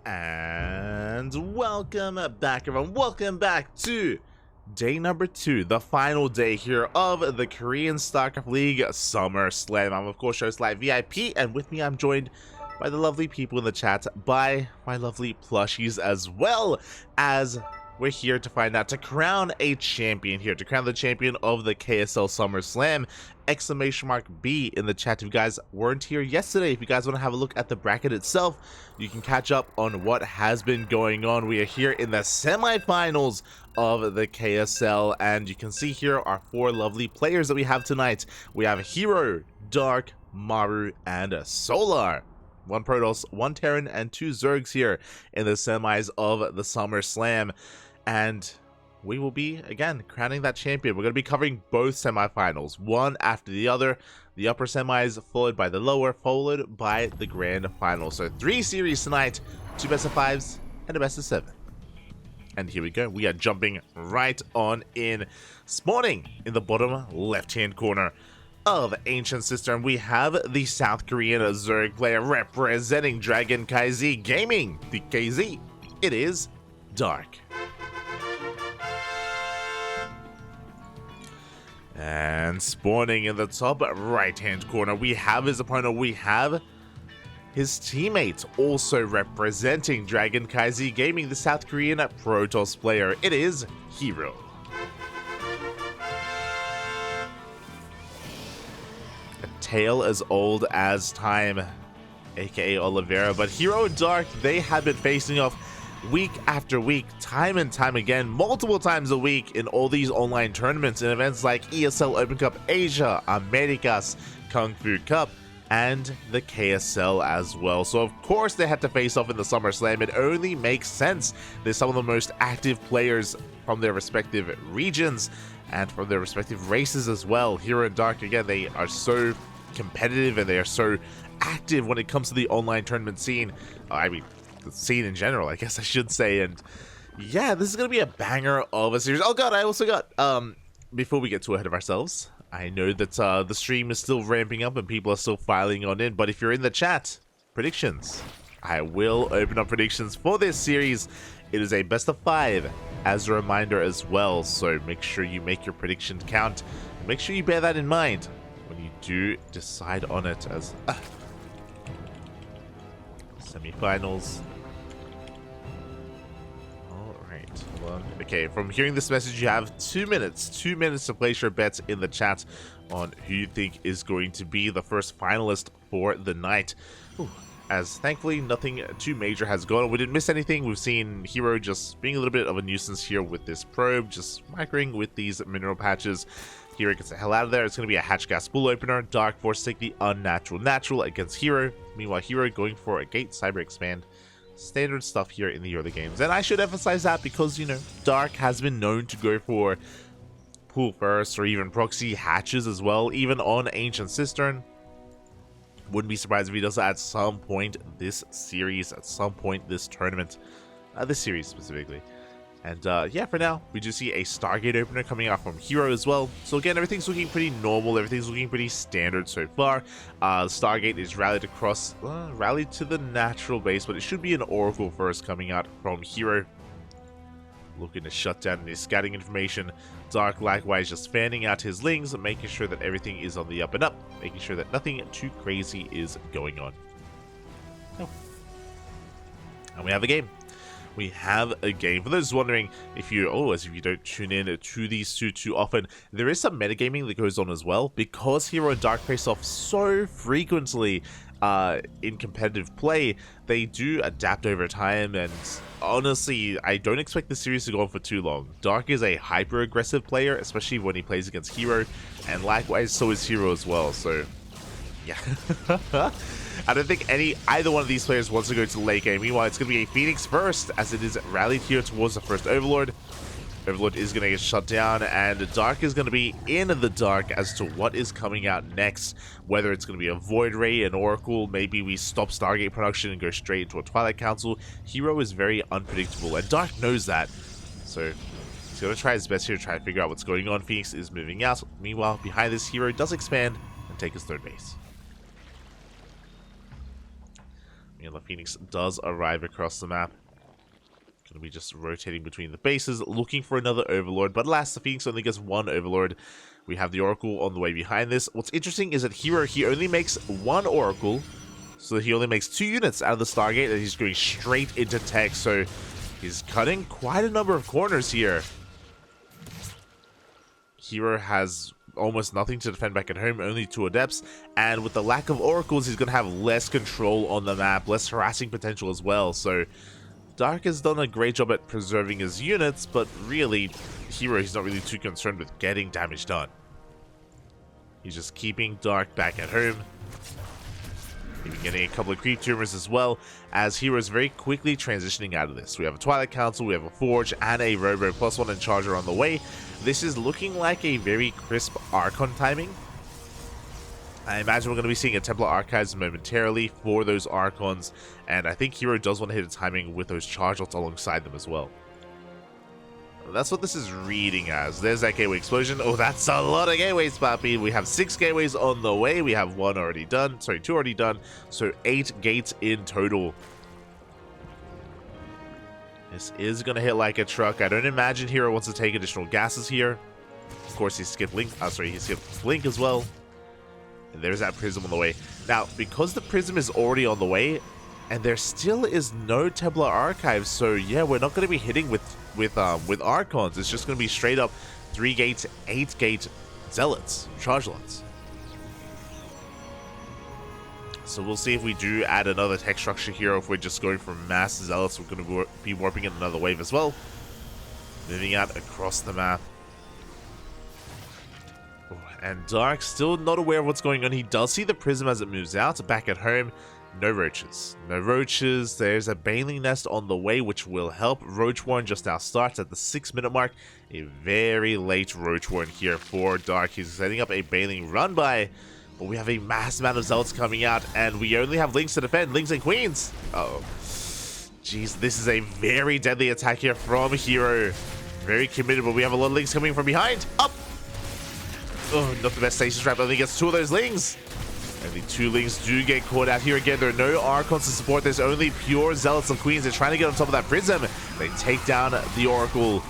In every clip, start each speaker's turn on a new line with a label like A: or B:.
A: And welcome back, everyone. Welcome back to day number 2, the final day here of the Korean StarCraft League Summer Slam. I'm, of course, host Live VIP, and with me, I'm joined by the lovely people in the chat, by my lovely plushies, as well as we're here to find out, to crown a champion here, to crown the champion of the KSL Summer Slam. Exclamation mark B in the chat if you guys weren't here yesterday. If you guys want to have a look at the bracket itself, you can catch up on what has been going on. We are here in the semifinals of the KSL, and you can see here our 4 lovely players that we have tonight. We have herO, Dark, Maru, and Solar. 1 Protoss, 1 Terran, and 2 Zergs here in the semis of the Summer Slam. And we will be, again, crowning that champion. We're going to be covering both semifinals, one after the other. The upper semis followed by the lower, followed by the grand final. So 3 series tonight, 2 best of 5s and a best of 7. And here we go. We are jumping right on in. Spawning in the bottom left-hand corner of Ancient Sister, and we have the South Korean Zerg player representing KranKy Gaming, the KZ. It is Dark. And spawning in the top right-hand corner, we have his opponent. We have his teammates also representing KranKy Gaming, the South Korean Protoss player. It is herO. A tale as old as time, aka Oliveira. But herO and Dark, they have been facing off week after week, time and time again, multiple times a week in all these online tournaments and events like ESL Open Cup Asia, Americas, Kung Fu Cup, and the KSL as well. So of course they had to face off in the Summer Slam. It only makes sense. They're some of the most active players from their respective regions and from their respective races as well. herO and Dark, again, they are so competitive and they are so active when it comes to the online tournament scene. I mean, the scene in general, I guess I should say. And yeah, this is gonna be a banger of a series. Oh god, I also got before we get too ahead of ourselves, I know that the stream is still ramping up and people are still filing on in, but if you're in the chat, predictions, I will open up predictions for this series. It is a best of 5 as a reminder as well, so make sure you make your prediction count. Make sure you bear that in mind when you do decide on it. As semifinals. Okay, from hearing this message, you have 2 minutes. 2 minutes to place your bets in the chat on who you think is going to be the first finalist for the night. Ooh, as thankfully, nothing too major has gone on. We didn't miss anything. We've seen herO just being a little bit of a nuisance here with this probe, just microing with these mineral patches. herO gets the hell out of there. It's going to be a hatch gas spool opener. Dark Force take the unnatural natural against herO. Meanwhile, herO going for a gate cyber expand. Standard stuff here in the early games. And I should emphasize that because, you know, Dark has been known to go for pool first or even proxy hatches as well, even on Ancient Cistern. Wouldn't be surprised if he does that at some point this series, at some point this tournament, this series specifically. And yeah, for now, we do see a Stargate opener coming out from herO as well. So again, everything's looking pretty normal. Everything's looking pretty standard so far. Stargate is rallied across, rallied to the natural base, but it should be an Oracle first coming out from herO. Looking to shut down his scouting information. Dark likewise just fanning out his lings, making sure that everything is on the up and up, making sure that nothing too crazy is going on. Oh. And we have a game. We have a game. For those wondering, if you don't tune in to these two too often, there is some metagaming that goes on as well. Because herO and Dark face off so frequently in competitive play, they do adapt over time, and honestly, I don't expect the series to go on for too long. Dark is a hyper-aggressive player, especially when he plays against herO, and likewise so is herO as well, so yeah. I don't think either one of these players wants to go to the late game. Meanwhile, it's going to be a Phoenix first, as it is rallied here towards the first Overlord. Overlord is going to get shut down, and Dark is going to be in the dark as to what is coming out next. Whether it's going to be a Void Ray, an Oracle, maybe we stop Stargate production and go straight into a Twilight Council. herO is very unpredictable, and Dark knows that. So he's going to try his best here to try to figure out what's going on. Phoenix is moving out. Meanwhile, behind this, herO does expand and take his third base. And the Phoenix does arrive across the map. Gonna be just rotating between the bases, looking for another Overlord. But alas, the Phoenix only gets one Overlord. We have the Oracle on the way behind this. What's interesting is that herO, he only makes one Oracle. So he only makes 2 units out of the Stargate, and he's going straight into tech. So he's cutting quite a number of corners here. herO has almost nothing to defend back at home, only 2 Adepts, and with the lack of Oracles, he's going to have less control on the map, less harassing potential as well. So Dark has done a great job at preserving his units, but really, herO, he's not really too concerned with getting damage done. He's just keeping Dark back at home. Even getting a couple of creep tumors as well, as herO is very quickly transitioning out of this. We have a Twilight Council, we have a Forge, and a Robo +1 and Charger on the way. This is looking like a very crisp Archon timing. I imagine we're going to be seeing a Templar Archives momentarily for those Archons, and I think herO does want to hit a timing with those Charge Ults alongside them as well. That's what this is reading as. There's that gateway explosion. Oh, that's a lot of gateways, Papi. We have 6 gateways on the way. We have 1 already done. Sorry, 2 already done. So 8 gates in total. This is going to hit like a truck. I don't imagine herO wants to take additional gases here. Of course, he skipped Link. He skipped Blink as well. And there's that Prism on the way. Now, because the Prism is already on the way, and there still is no Templar Archives, so yeah, we're not going to be hitting with Archons. It's just going to be straight up 3 gates, 8 gate Zealots, Charge Lots. So we'll see if we do add another tech structure here, or if we're just going for mass Zealots. We're going to be warping in another wave as well. Moving out across the map. And Dark still not aware of what's going on. He does see the Prism as it moves out. Back at home, no roaches. No roaches. There's a Baneling Nest on the way, which will help. Roach Warren just now starts at the 6-minute mark. A very late Roach Warren here for Dark. He's setting up a Baneling run by, but we have a mass amount of Zealots coming out, and we only have Links to defend. Links and Queens. Uh-oh. Jeez, this is a very deadly attack here from herO. Very committed, but we have a lot of Links coming from behind. Up! Oh, not the best station trap. Only gets 2 of those Lings. And the 2 Lings do get caught out here again. There are no Archons to support. There's only pure Zealots and Queens. They're trying to get on top of that Prism. They take down the Oracle.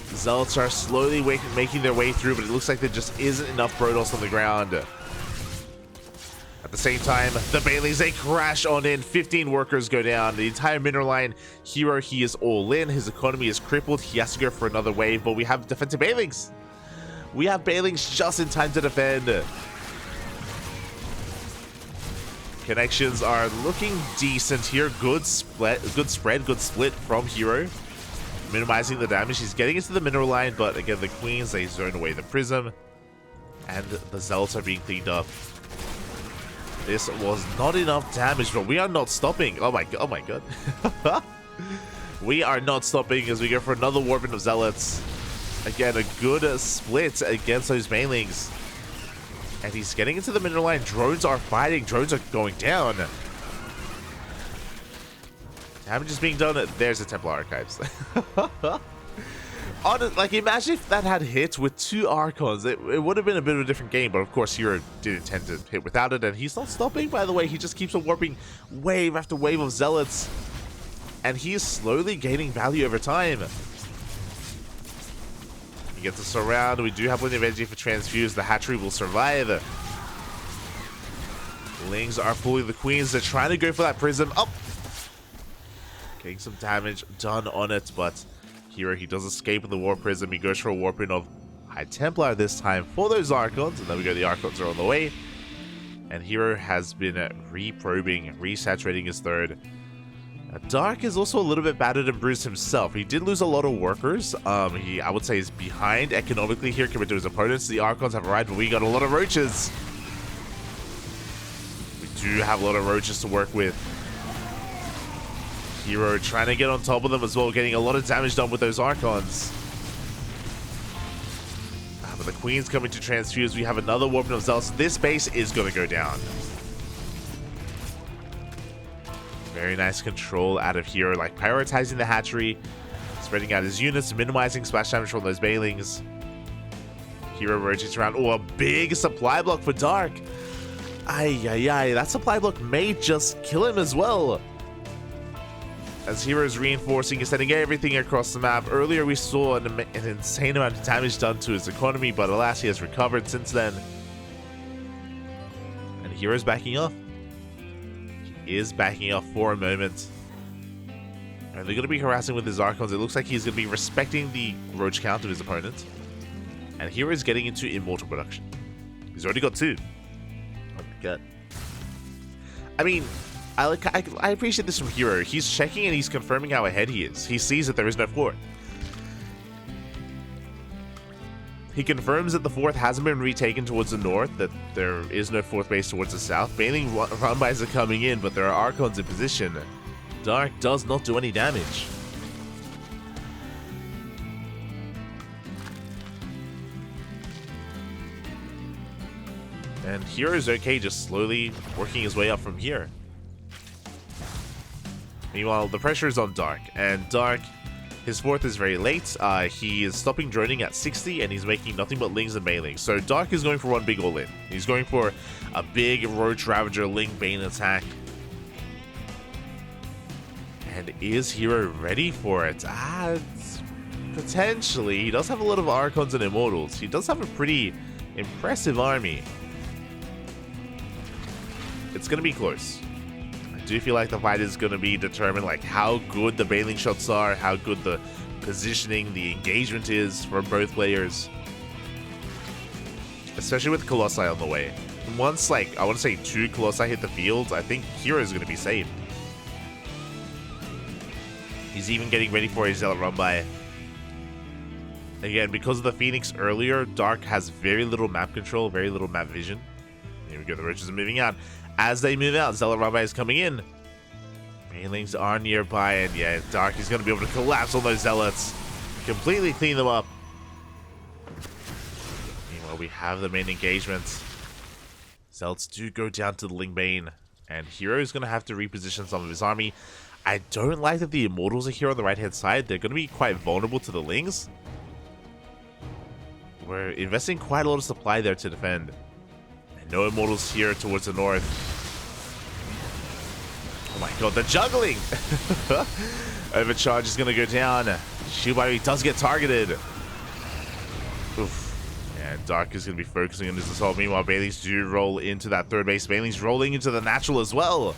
A: The Zealots are slowly making their way through, but it looks like there just isn't enough Protoss on the ground. At the same time, the Banelings, they crash on in. 15 workers go down. The entire mineral line, herO, he is all in. His economy is crippled. He has to go for another wave, but we have defensive Banelings. We have Banelings just in time to defend. Connections are looking decent here. Good spread, good split from herO. Minimizing the damage. He's getting into the mineral line, but again, the Queens, they zone away the Prism. And the Zealots are being cleaned up. This was not enough damage, but we are not stopping. Oh my god. We are not stopping as we go for another warping of Zealots. Again, a good split against those Banelings. And he's getting into the mineral line. Drones are fighting. Drones are going down. Damage is being done. There's the Templar Archives. Like, imagine if that had hit with 2 Archons. It would have been a bit of a different game, but of course, herO did intend to hit without it, and he's not stopping, by the way. He just keeps on warping wave after wave of Zealots, and he is slowly gaining value over time. He gets us around. We do have plenty of energy for Transfuse. The hatchery will survive. Lings are pulling the Queens. They're trying to go for that Prism. Up! Getting some damage done on it, but herO, he does escape with the War Prism. He goes for a warping of High Templar this time for those Archons, and then we go, the Archons are on the way. And herO has been reprobing, resaturating his third. Dark is also a little bit battered and bruised himself. He did lose a lot of workers. He, I would say, is behind economically here compared to his opponents. The Archons have arrived, but we got a lot of roaches. We do have a lot of roaches to work with. herO trying to get on top of them as well, getting a lot of damage done with those Archons. But the Queen's coming to transfuse. We have another warping of Zealots. This base is going to go down. Very nice control out of herO, like prioritizing the hatchery, spreading out his units, minimizing splash damage from those Banelings. herO rotates around. Oh, a big supply block for Dark. Ay, that supply block may just kill him as well. As hero's reinforcing and sending everything across the map. Earlier we saw an insane amount of damage done to his economy, but alas, he has recovered since then. And hero's backing off. He is backing off for a moment. And they're going to be harassing with his Archons. It looks like he's going to be respecting the roach count of his opponent. And hero is getting into immortal production. He's already got 2. Oh my god. I mean, I appreciate this from hero. He's checking and he's confirming how ahead he is. He sees that there is no 4th. He confirms that the 4th hasn't been retaken towards the north, that there is no 4th base towards the south. Baneling run-bys are coming in, but there are Archons in position. Dark does not do any damage. And hero is okay, just slowly working his way up from here. Meanwhile, the pressure is on Dark, and Dark, his 4th is very late. He is stopping droning at 60, and he's making nothing but Lings and Banelings. So Dark is going for one big all-in. He's going for a big Roach Ravager Ling Bane attack. And is hero ready for it? Potentially. He does have a lot of Archons and Immortals. He does have a pretty impressive army. It's going to be close. I do feel like the fight is going to be determined, like how good the Baneling shots are, how good the positioning, the engagement is from both players. Especially with Colossi on the way. Once, like, I want to say 2 Colossi hit the field, I think hero is going to be safe. He's even getting ready for his Zealot run-by. Again, because of the Phoenix earlier, Dark has very little map control, very little map vision. Here we go, the Roaches are moving out. As they move out, Zealot run-by is coming in. Banelings are nearby, and yeah, Dark is going to be able to collapse on those Zealots. Completely clean them up. Meanwhile, we have the main engagements. Zealots do go down to the Ling Bane, and hero is going to have to reposition some of his army. I don't like that the Immortals are here on the right-hand side. They're going to be quite vulnerable to the Lings. We're investing quite a lot of supply there to defend. And no Immortals here towards the north. Oh my god, the juggling! Overcharge is going to go down. Shibari does get targeted. Oof. And Dark is going to be focusing on his assault. Meanwhile, Banelings do roll into that 3rd base. Banelings rolling into the natural as well.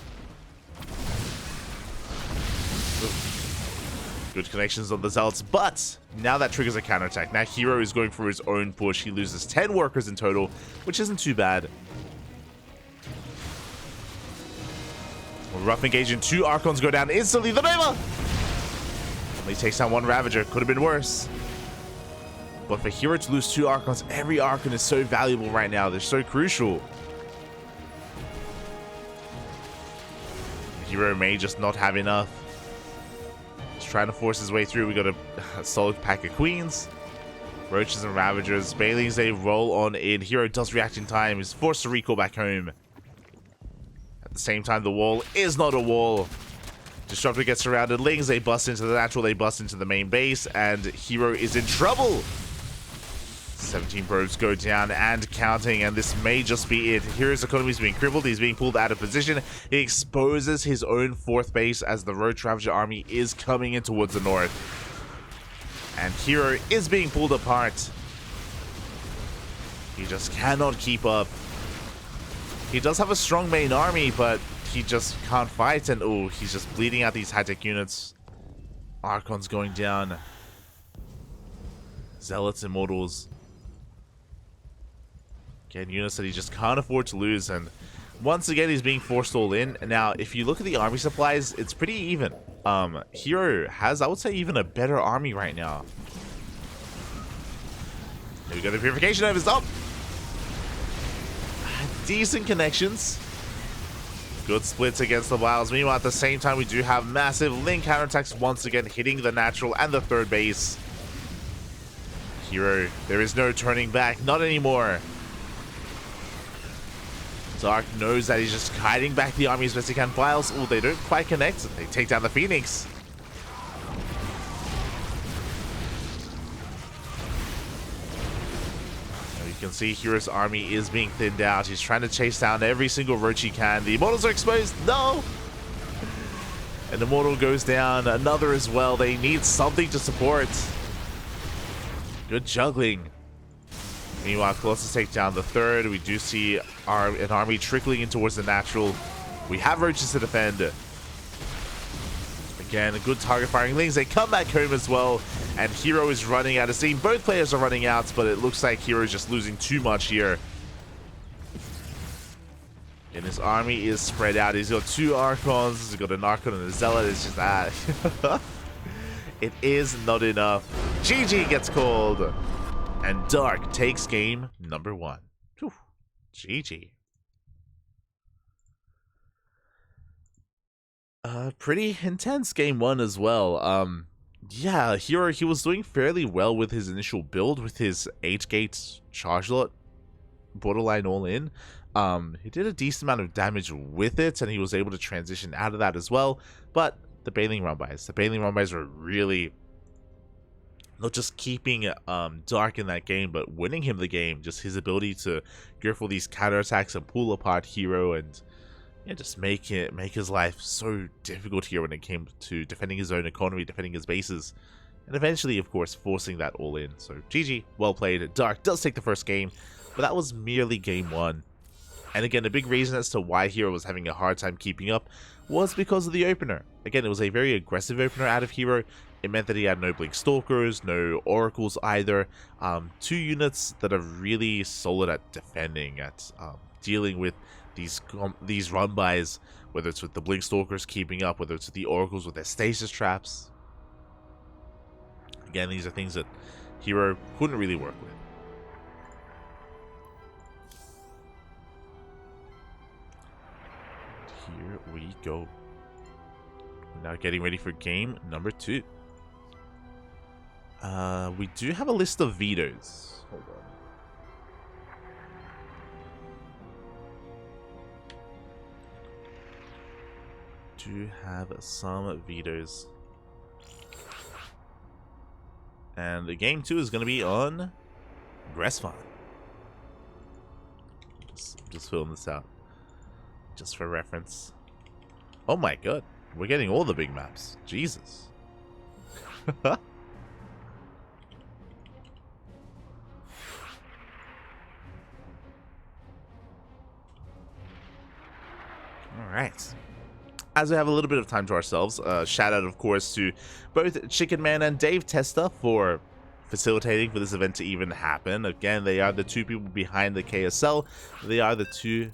A: Good connections on the Zealots, but now that triggers a counterattack. Now hero is going for his own push. He loses 10 workers in total, which isn't too bad. Rough engagement, 2 Archons go down instantly. The Nova only takes down 1 Ravager. Could have been worse. But for hero to lose 2 Archons, every Archon is so valuable right now. They're so crucial. Hero may just not have enough. Trying to force his way through. We got a solid pack of Queens, Roaches and Ravagers. Banelings, they roll on in. Hero does react in time. He's forced to recall back home. At the same time, the wall is not a wall. Disruptor gets surrounded. Lings, they bust into the natural. They bust into the main base. And hero is in trouble. 17 probes go down and counting, and this may just be it. Hero's economy is being crippled. He's being pulled out of position. He exposes his own 4th base as the Roach Ravager army is coming in towards the north. And hero is being pulled apart. He just cannot keep up. He does have a strong main army, but he just can't fight. And oh, he's just bleeding out these high-tech units. Archons going down. Zealots, Immortals. Again, units that he just can't afford to lose, and once again he's being forced all in. Now, if you look at the army supplies, it's pretty even. Hero has, I would say, even a better army right now. Here we go, the Purification Nova is up. Decent connections. Good splits against the Vials. Meanwhile, at the same time, we do have massive Link counterattacks once again hitting the natural and the 3rd base. Hero, there is no turning back, not anymore. Dark knows that he's just kiting back the army as best he can. Vials, oh, they don't quite connect. They take down the Phoenix. There we can see herO's army is being thinned out. He's trying to chase down every single roach he can. The Immortals are exposed. No! An Immortal goes down. Another as well. They need something to support. Good juggling. Meanwhile, Colossus take down the third. We do see an army trickling in towards the natural. We have roaches to defend. Again, a good target firing Lings. They come back home as well. And herO is running out of steam. Both players are running out, but it looks like herO is just losing too much here. And his army is spread out. He's got 2 Archons. He's got an Archon and a Zealot. It's just that. It is not enough. GG gets called. And Dark takes game number 1. Whew. GG. Pretty intense game 1 as well. Yeah, herO, he was doing fairly well with his initial build with his 8-gate charge lot, borderline all in. He did a decent amount of damage with it, and he was able to transition out of that as well. But the Baneling Rumbys were really not just keeping Dark in that game, but winning him the game. Just his ability to go for these counterattacks and pull apart herO, and yeah, just make his life so difficult here when it came to defending his own economy, defending his bases, and eventually, of course, forcing that all in. So GG, well played. Dark does take the first game, but that was merely game 1. And again, a big reason as to why herO was having a hard time keeping up was because of the opener. Again, it was a very aggressive opener out of herO. It meant that he had no Blink Stalkers, no Oracles either. 2 units that are really solid at defending, at dealing with these run-bys, whether it's with the Blink Stalkers keeping up, whether it's with the Oracles with their stasis traps. Again, these are things that herO couldn't really work with. Here we go. Now getting ready for game number 2. We do have a list of vetoes. Hold on. Do have some vetoes. And the game 2 is going to be on Gressfan. Just filling this out. Just for reference. Oh my god. We're getting all the big maps. Jesus. Alright. As we have a little bit of time to ourselves, shout out, of course, to both Chicken Man and Dave Testa for facilitating for this event to even happen. Again, they are the 2 people behind the KSL. They are the 2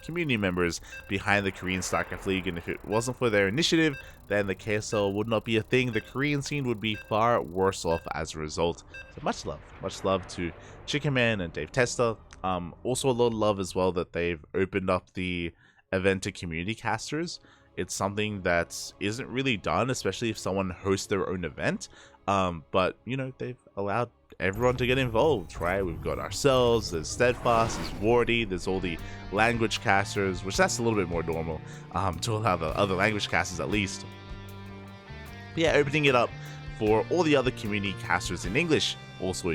A: community members behind the Korean StarCraft League, and if it wasn't for their initiative, then the KSL would not be a thing. The Korean scene would be far worse off as a result. So much love to Chicken Man and Dave Testa. Also a lot of love as well that they've opened up the event to community casters. It's something that isn't really done, especially if someone hosts their own event. But, you know, they've allowed everyone to get involved, right? We've got ourselves, there's Steadfast, there's Wardy, there's all the language casters, which that's a little bit more normal, to allow the other language casters at least. But yeah, opening it up for all the other community casters in English, also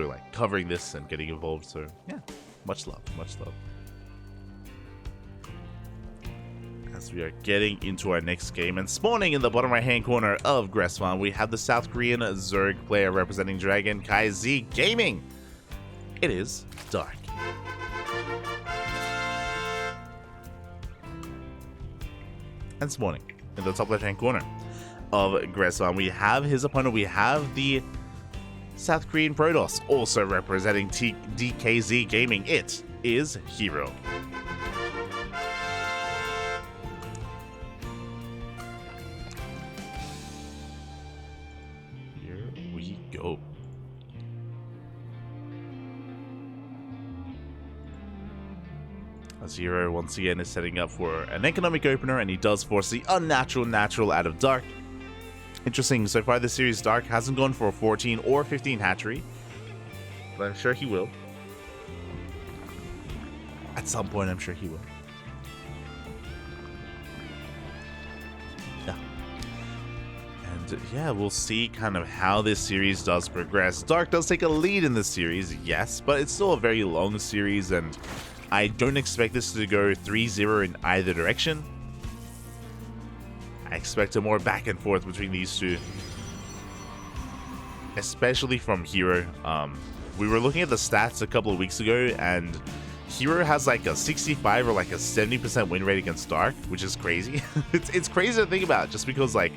A: like covering this and getting involved. So yeah, much love, much love. As we are getting into our next game, and spawning in the bottom right hand corner of Gressfan, we have the South Korean Zerg player representing Dragon KSL Gaming. It is Dark. And spawning in the top left hand corner of Gressfan, we have his opponent. We have the South Korean Protoss, also representing DKZ Gaming. It is herO. Go. As herO once again is setting up for an economic opener, and he does force the unnatural natural out of Dark. Interesting, so far this series Dark hasn't gone for a 14 or 15 hatchery, but I'm sure he will. At some point, I'm sure he will. yeah, we'll see kind of how this series does progress. Dark does take a lead in this series, yes, but it's still a very long series, and I don't expect this to go 3-0 in either direction. I expect a more back and forth between these two, especially from herO. We were looking at the stats a couple of weeks ago, and herO has like a 65 or like a 70% win rate against Dark, which is crazy. it's crazy to think about just because like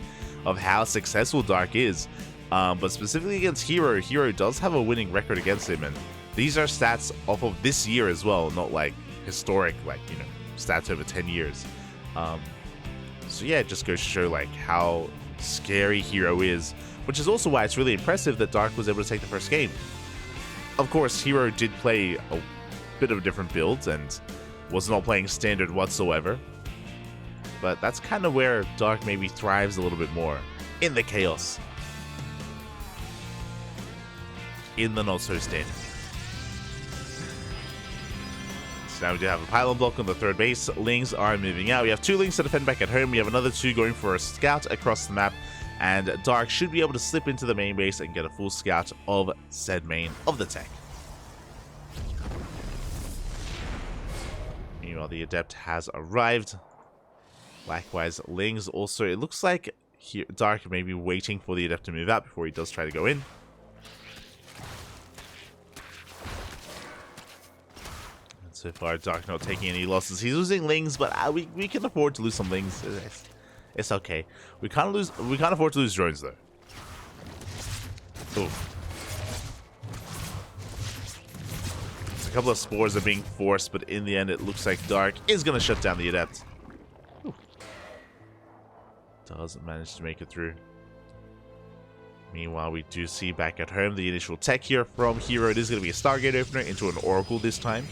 A: of how successful Dark is. But specifically against herO does have a winning record against him, and these are stats off of this year as well, not like historic, like, you know, stats over 10 years. So yeah, it just goes to show like how scary herO is, which is also why it's really impressive that Dark was able to take the first game. Of course, herO did play a bit of different builds and was not playing standard whatsoever, but that's kind of where Dark maybe thrives a little bit more, in the chaos, in the not so standard. So now we do have a pylon block on the third base. Lings are moving out. We have 2 Lings to defend back at home. We have another 2 going for a scout across the map, and Dark should be able to slip into the main base and get a full scout of said main of the tech. Meanwhile, the Adept has arrived. Likewise, Lings also, it looks like Dark may be waiting for the Adept to move out before he does try to go in. And so far, Dark not taking any losses. He's losing Lings, but we can afford to lose some Lings. It's okay. We can't afford to lose drones though. Ooh. A couple of spores are being forced, but in the end it looks like Dark is going to shut down the Adept. Ooh. Doesn't manage to make it through. Meanwhile, we do see back at home the initial tech here from herO. It is going to be a Stargate opener into an Oracle this time.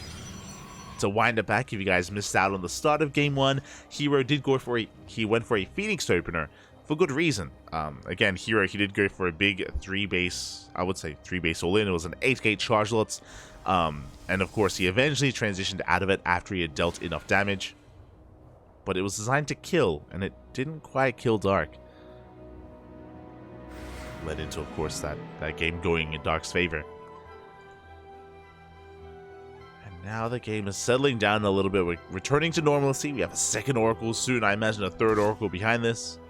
A: To wind it back, if you guys missed out on the start of Game 1, herO did go for he went for a Phoenix opener for good reason. Again, herO, he did go for a big 3-base, I would say 3-base all-in. It was an 8-gate charge lots. And of course, he eventually transitioned out of it after he had dealt enough damage. But it was designed to kill, and it didn't quite kill Dark. Led into, of course, that game going in Dark's favor. Now the game is settling down a little bit. We're returning to normalcy. We have a second Oracle soon. I imagine a third Oracle behind this.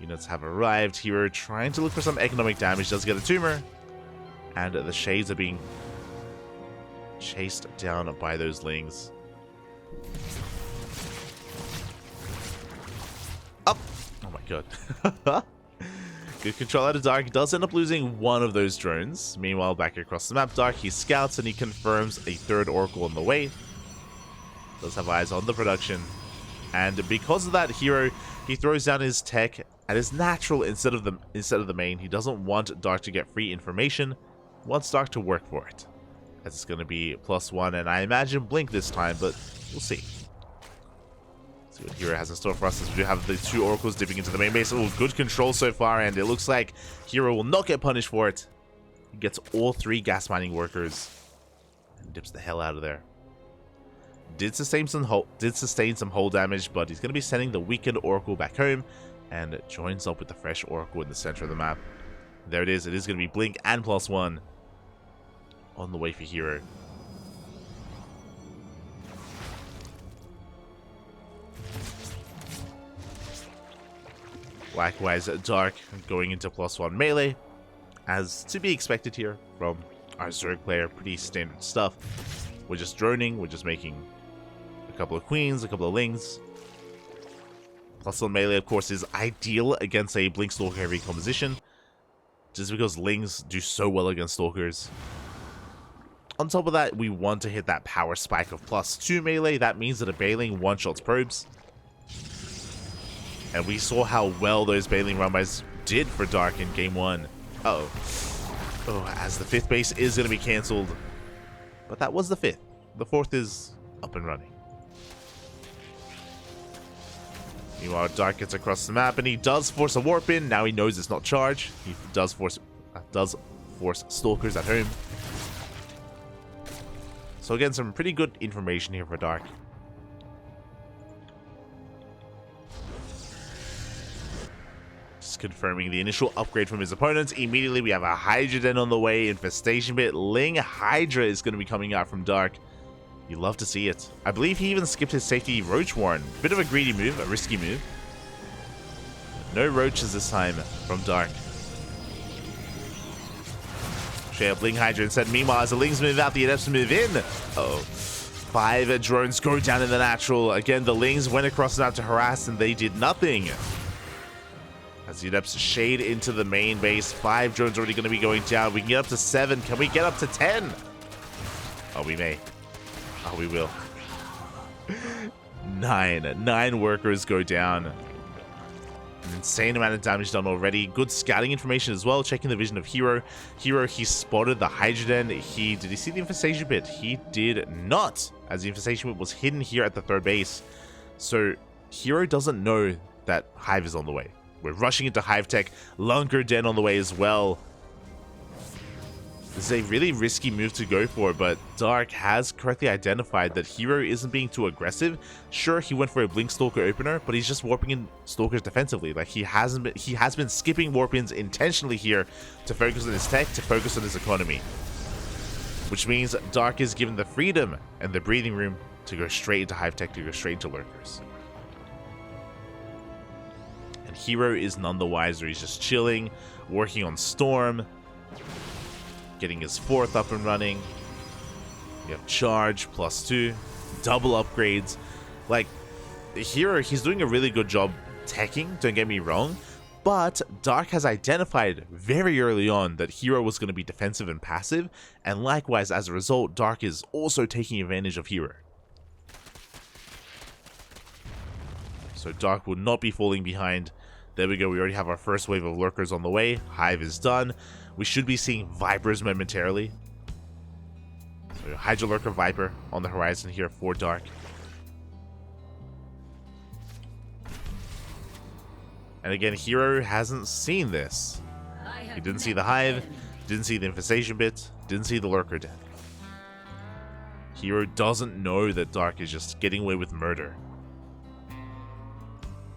A: Units have arrived. herO trying to look for some economic damage. Does get a tumor. And the Shades are being chased down by those Lings. Up! Oh my god. Good control out of Dark. Does end up losing one of those drones. Meanwhile, back across the map, Dark, he scouts and he confirms a third Oracle on the way. Does have eyes on the production. And because of that, herO, he throws down his tech at his natural instead of the main. He doesn't want Dark to get free information. He wants Dark to work for it. As it's going to be +1, and I imagine Blink this time, but we'll see. See what herO has in store for us, as we do have the 2 Oracles dipping into the main base. Oh, good control so far, and it looks like herO will not get punished for it. He gets all 3 gas mining workers and dips the hell out of there. Did sustain some hull damage, but he's going to be sending the weakened Oracle back home, and joins up with the fresh Oracle in the center of the map. There it is. It is going to be Blink and +1 on the way for herO. Likewise, Dark going into +1 melee, as to be expected here from our Zerg player. Pretty standard stuff. We're just droning, we're just making a couple of queens, a couple of Lings. +1 melee, of course, is ideal against a Blink Stalker heavy composition, just because Lings do so well against Stalkers. On top of that, we want to hit that power spike of +2 melee. That means that a Baneling one-shots probes. And we saw how well those Baneling Rumbys did for Dark in Game 1. Uh-oh. Oh, as the 5th base is going to be cancelled. But that was the 5th. The 4th is up and running. Meanwhile, Dark gets across the map, and he does force a warp in. Now he knows it's not charge. He does force Stalkers at home. So again, some pretty good information here for Dark. confirming the initial upgrade from his opponents. Immediately, we have a Hydra Den on the way, Infestation Bit. Ling Hydra is going to be coming out from Dark. You love to see it. I believe he even skipped his safety Roach Warren. Bit of a greedy move, a risky move. No Roaches this time from Dark. Straight up Ling Hydra instead. Meanwhile, as the Lings move out, the Adepts move in. Uh-oh. 5 drones go down in the natural. Again, the Lings went across now to harass, and they did nothing. As the Adepts shade into the main base. 5 drones already going to be going down. We can get up to 7. Can we get up to 10? Oh, we may. Oh, we will. 9 workers go down. An insane amount of damage done already. Good scouting information as well. Checking the vision of herO. herO, he spotted the Hydra Den. Did he see the Infestation Bit? He did not, as the Infestation Bit was hidden here at the 3rd base. So herO doesn't know that Hive is on the way. We're rushing into Hive Tech. Lunker Den on the way as well. This is a really risky move to go for, but Dark has correctly identified that herO isn't being too aggressive. Sure, he went for a Blink Stalker opener, but he's just warping in Stalkers defensively. Like, he has been skipping warp-ins intentionally here to focus on his tech, to focus on his economy. Which means Dark is given the freedom and the breathing room to go straight into Hive Tech, to go straight into Lurkers. And herO is none the wiser. He's just chilling, working on Storm, getting his 4th up and running. We have charge +2, double upgrades. Like, herO, he's doing a really good job teching, don't get me wrong, but Dark has identified very early on that herO was going to be defensive and passive, and likewise, as a result, Dark is also taking advantage of herO. So Dark will not be falling behind. There we go, we already have our first wave of Lurkers on the way. Hive is done. We should be seeing Vipers momentarily. So Hydra Lurker Viper on the horizon here for Dark. And again, herO hasn't seen this. He didn't see the Hive, didn't see the Infestation Bit, didn't see the Lurker Den. herO doesn't know that Dark is just getting away with murder.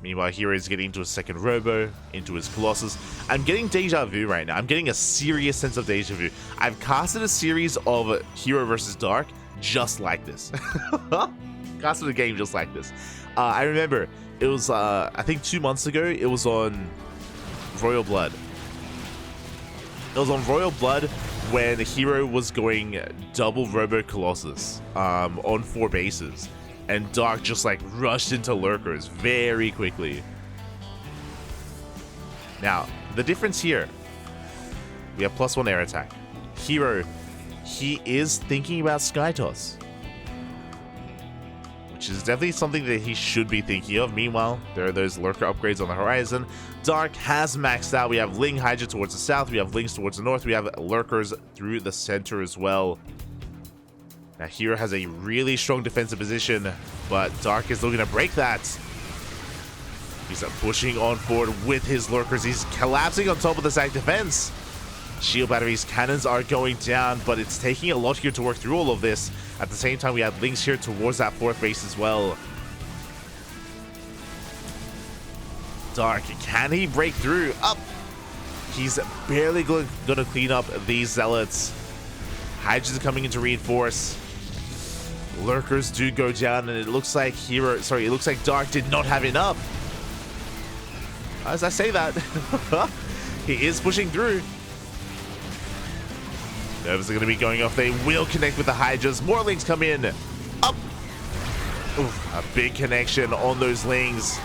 A: Meanwhile, herO is getting into a second Robo, into his Colossus. I'm getting deja vu right now. I'm getting a serious sense of deja vu. I've casted a series of herO versus Dark just like this. Casted a game just like this. I remember, it was, I think 2 months ago, it was on Royal Blood. It was on Royal Blood when herO was going double Robo Colossus on 4 bases. And Dark just like rushed into Lurkers very quickly. Now, the difference here, we have +1 air attack. herO, he is thinking about Sky Toss, which is definitely something that he should be thinking of. Meanwhile, there are those Lurker upgrades on the horizon. Dark has maxed out. We have Ling Hydra towards the south. We have Lings towards the north. We have Lurkers through the center as well. Now, herO has a really strong defensive position, but Dark is looking to break that. He's pushing on forward with his Lurkers. He's collapsing on top of the side defense. Shield batteries, cannons are going down, but it's taking a lot here to work through all of this. At the same time, we have Lings here towards that 4th base as well. Dark, can he break through? Up! He's barely going to clean up these Zealots. Hydras are coming in to reinforce. Lurkers do go down, and it looks like it looks like Dark did not have enough. As I say that, he is pushing through. Nerves are going to be going off. They will connect with the Hydras. More Lings come in. Up. Oof, a big connection on those Lings.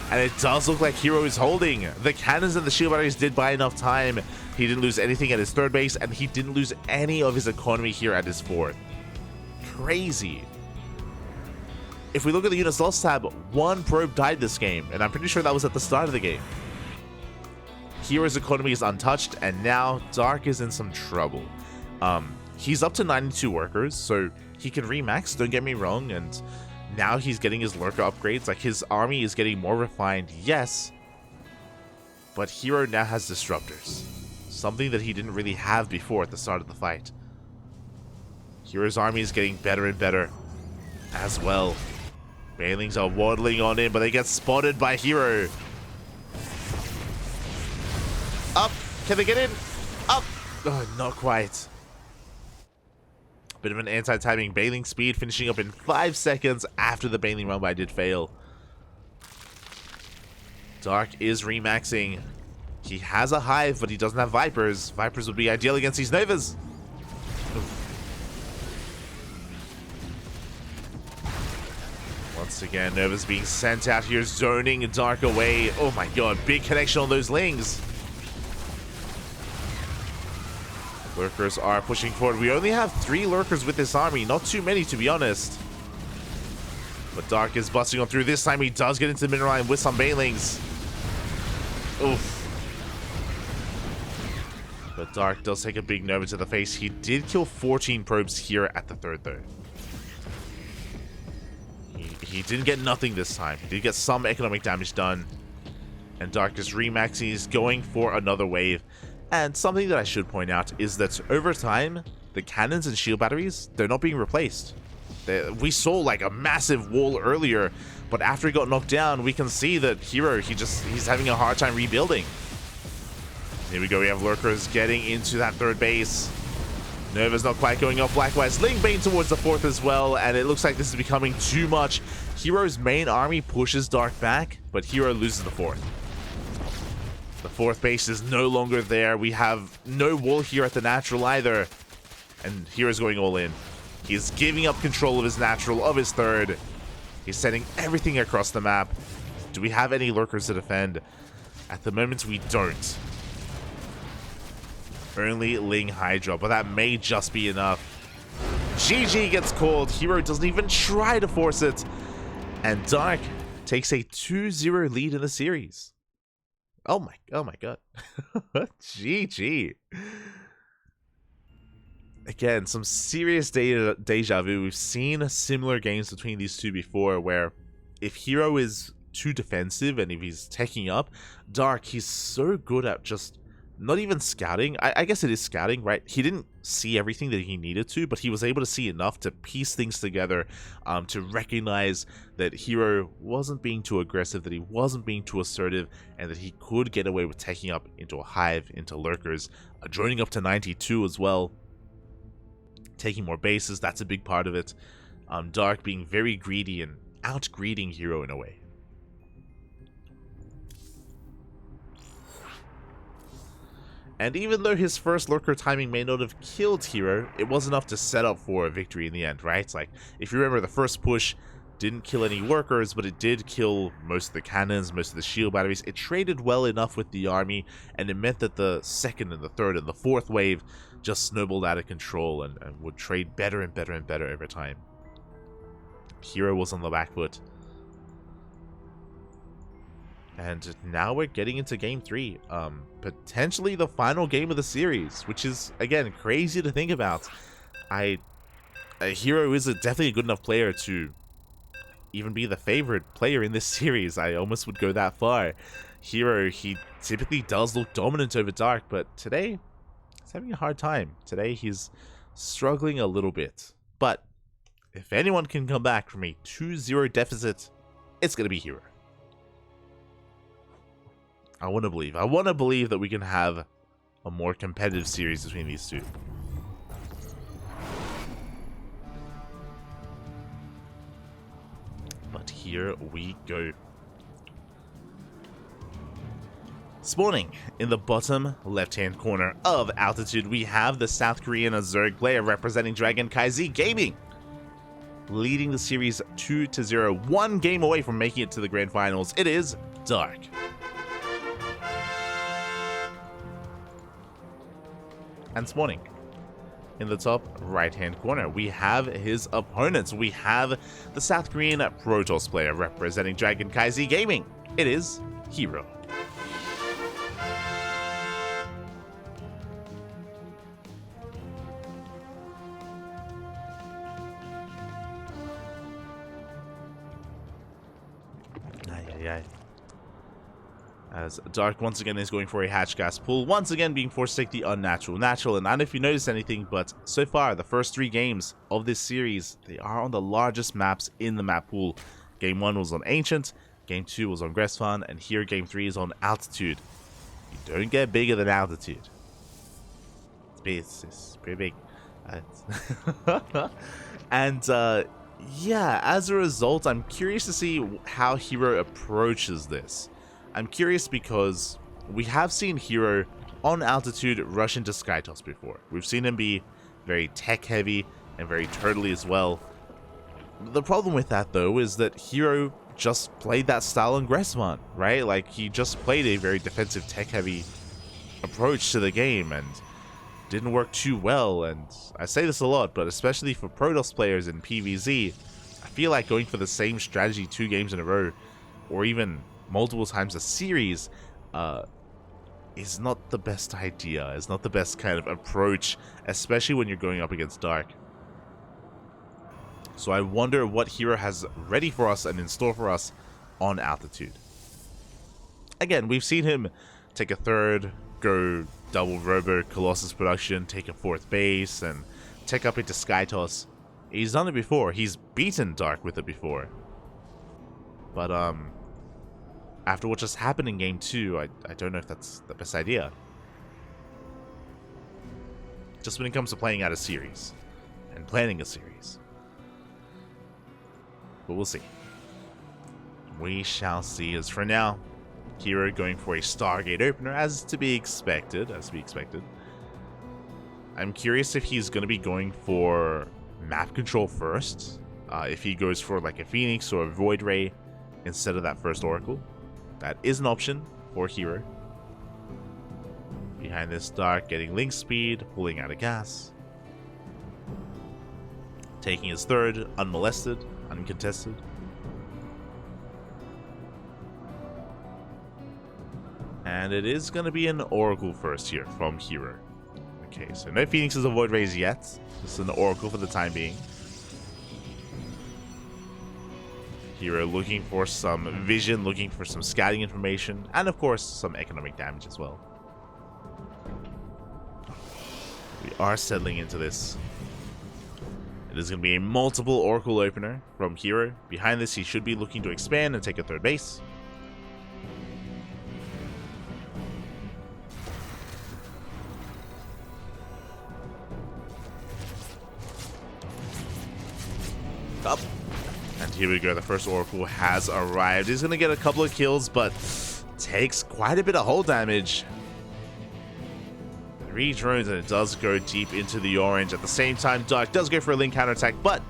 A: And it does look like herO is holding. The cannons and the shield batteries did buy enough time. He didn't lose anything at his 3rd base, and he didn't lose any of his economy here at his 4th. Crazy. If we look at the units lost tab, 1 probe died this game, and I'm pretty sure that was at the start of the game. herO's economy is untouched, and now Dark is in some trouble. He's up to 92 workers, so he can remax, don't get me wrong, and now he's getting his Lurker upgrades. Like, his army is getting more refined, yes, but herO now has Disruptors. Something that he didn't really have before at the start of the fight. herO's army is getting better and better as well. Banelings are waddling on in, but they get spotted by herO. Up. Can they get in? Up. Oh, not quite. Bit of an anti-timing bailing speed, finishing up in 5 seconds after the bailing run, but I did fail. Dark is remaxing. He has a Hive, but he doesn't have Vipers. Vipers would be ideal against these Novas. Once again, Nova's being sent out here, zoning Dark away. Oh my god, big connection on those Lings. Lurkers are pushing forward. We only have 3 Lurkers with this army. Not too many, to be honest. But Dark is busting on through. This time he does get into the mineral line with some Banelings. Oof. But Dark does take a big Nova to the face. He did kill 14 probes here at the third, though. He didn't get nothing this time. He did get some economic damage done. And Dark is remaxing. He's going for another wave. And something that I should point out is that over time, the cannons and shield batteries, they're not being replaced. We saw like a massive wall earlier, but after he got knocked down, we can see that herO, he's having a hard time rebuilding. Here we go, we have Lurkers getting into that third base. Nova's not quite going off. Likewise, Ling Bane towards the fourth as well, and it looks like this is becoming too much. herO's main army pushes Dark back, but herO loses the fourth. The fourth base is no longer there. We have no wall here at the natural either. And herO's going all in. He's giving up control of his natural, of his third. He's sending everything across the map. Do we have any Lurkers to defend? At the moment, we don't. Only Ling Hydra, but that may just be enough. GG gets called. herO doesn't even try to force it. And Dark takes a 2-0 lead in the series. Oh my god. GG. Again, some serious deja vu. We've seen similar games between these two before where if herO is too defensive and if he's taking up, Dark, he's so good at just not even scouting. I guess it is scouting, right? He didn't see everything that he needed to, but he was able to see enough to piece things together, to recognize that herO wasn't being too aggressive, that he wasn't being too assertive, and that he could get away with taking up into a Hive, into Lurkers, droning up to 92 as well. Taking more bases, that's a big part of it. Dark being very greedy and out-greeding herO in a way. And even though his first Lurker timing may not have killed herO, it was enough to set up for a victory in the end, right? It's like, if you remember, the first push didn't kill any Lurkers, but it did kill most of the cannons, most of the shield batteries. It traded well enough with the army, and it meant that the second and the third and the fourth wave just snowballed out of control and would trade better and better and better over time. herO was on the back foot. And now we're getting into game 3, potentially the final game of the series, which is, again, crazy to think about. herO is definitely a good enough player to even be the favorite player in this series. I almost would go that far. herO, he typically does look dominant over Dark, but today, he's having a hard time. Today, he's struggling a little bit. But if anyone can come back from a 2-0 deficit, it's going to be herO. I want to believe that we can have a more competitive series between these two. But here we go. Spawning in the bottom left-hand corner of Altitude, we have the South Korean Zerg player representing KranKy Gaming, leading the series 2-0, one game away from making it to the grand finals. It is Dark. And spawning in the top right-hand corner, we have his opponents. We have the South Korean Protoss player representing KranKy Gaming. It is herO. As Dark once again is going for a hatch gas pull, once again being forced to take the unnatural natural. And I don't know if you noticed anything, but so far the first 3 games of this series, they are on the largest maps in the map pool. Game 1 was on Ancient, Game 2 was on Gressfan, and here Game 3 is on Altitude. You don't get bigger than altitude. It's pretty big. And yeah, as a result, I'm curious to see how herO approaches this. I'm curious because we have seen herO on altitude rush into SkyToss before. We've seen him be very tech heavy and very turtly as well. The problem with that though is that herO just played that style on Gressman, right? Like, he just played a very defensive tech heavy approach to the game and didn't work too well. And I say this a lot, but especially for Protoss players in PvZ, I feel like going for the same strategy 2 games in a row, or even multiple times a series, is not the best idea. It's not the best kind of approach, especially when you're going up against Dark. So I wonder what herO has ready for us and in store for us on altitude. Again, we've seen him take a third, go double Robo Colossus production, take a 4th base, and take up into SkyToss. He's done it before. He's beaten Dark with it before. But after what just happened in game 2, I don't know if that's the best idea. Just when it comes to playing out a series and planning a series. But we'll see. We shall see. As for now, herO going for a Stargate opener, as to be expected. I'm curious if he's going to be going for map control first. If he goes for like a Phoenix or a Void Ray instead of that first Oracle. That is an option for herO. Behind this Dark, getting link speed, pulling out of gas. Taking his third, unmolested, uncontested. And it is going to be an Oracle first here from herO. Okay, so no Phoenixes or Void Rays yet. Just an Oracle for the time being. herO looking for some vision, looking for some scouting information, and of course some economic damage as well. We are settling into this. It is going to be a multiple Oracle opener from herO. Behind this, he should be looking to expand and take a 3rd base. Up. And here we go, the first Oracle has arrived. He's going to get a couple of kills, but takes quite a bit of hull damage. 3 drones, and it does go deep into the orange. At the same time, Dark does go for a link counterattack, but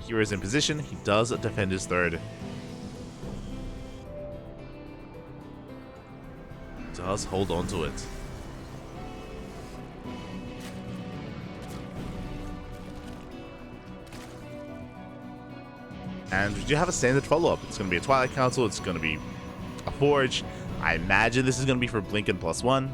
A: herO's in position. He does defend his 3rd. Does hold on to it. And we do have a standard follow-up. It's going to be a Twilight Council. It's going to be a Forge. I imagine this is going to be for Blinken +1.